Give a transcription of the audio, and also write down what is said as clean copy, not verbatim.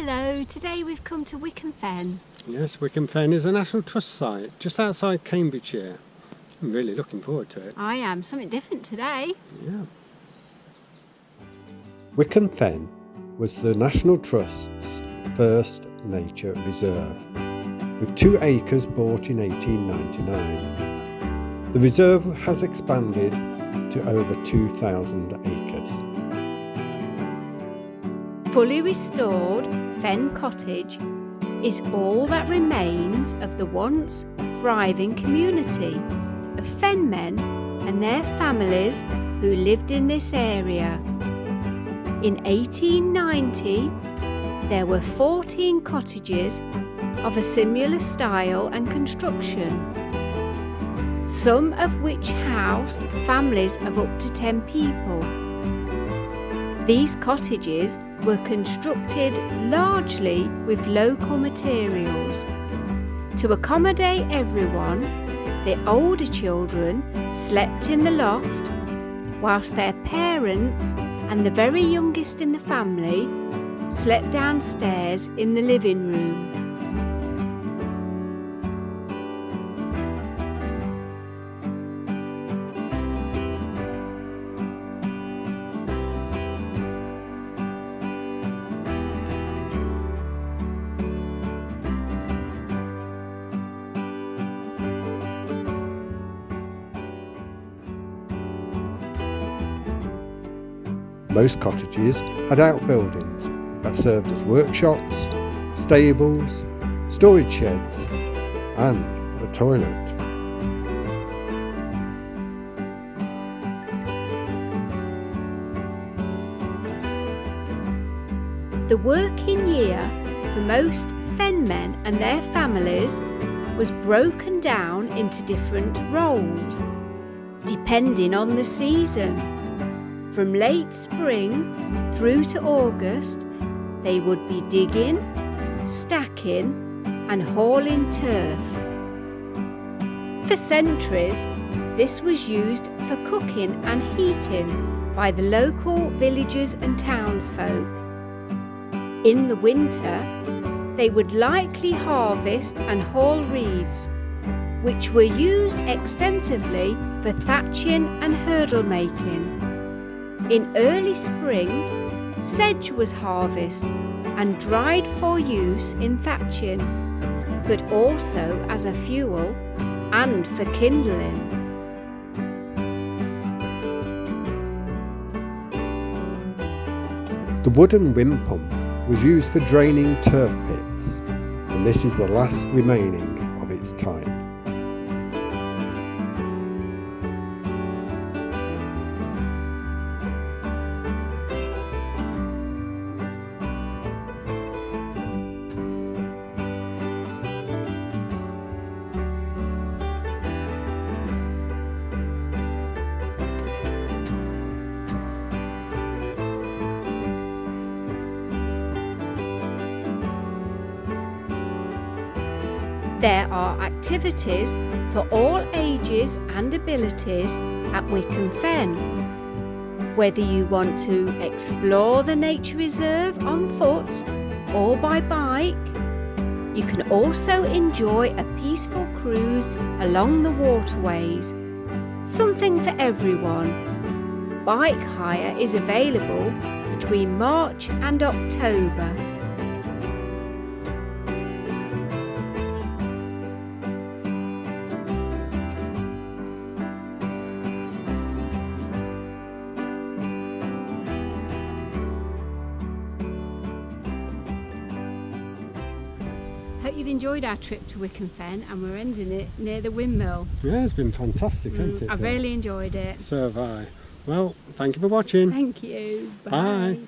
Hello, today we've come to Wicken Fen. Yes, Wicken Fen is a National Trust site just outside Cambridgeshire. I'm really looking forward to it. I am, something different today. Yeah. Wicken Fen was the National Trust's first nature reserve, with 2 acres bought in 1899. The reserve has expanded to over 2,000 acres. Fully restored Fen Cottage is all that remains of the once thriving community of Fenmen and their families who lived in this area. In 1890, there were 14 cottages of a similar style and construction, some of which housed families of up to 10 people. These cottages were constructed largely with local materials. To accommodate everyone, the older children slept in the loft, whilst their parents and the very youngest in the family slept downstairs in the living room. Most cottages had outbuildings that served as workshops, stables, storage sheds, and a toilet. The working year for most Fenmen and their families was broken down into different roles, depending on the season. From late spring through to August, they would be digging, stacking and hauling turf. For centuries, this was used for cooking and heating by the local villagers and townsfolk. In the winter, they would likely harvest and haul reeds, which were used extensively for thatching and hurdle making. In early spring, sedge was harvested and dried for use in thatching, but also as a fuel and for kindling. The wooden wind pump was used for draining turf pits, and this is the last remaining of its type. There are activities for all ages and abilities at Wicken Fen. Whether you want to explore the nature reserve on foot or by bike, you can also enjoy a peaceful cruise along the waterways. Something for everyone. Bike hire is available between March and October. Hope you've enjoyed our trip to Wicken Fen, and we're ending it near the windmill. Yeah, it's been fantastic, hasn't it? I've really enjoyed it. So have I. Well, thank you for watching. Thank you. Bye.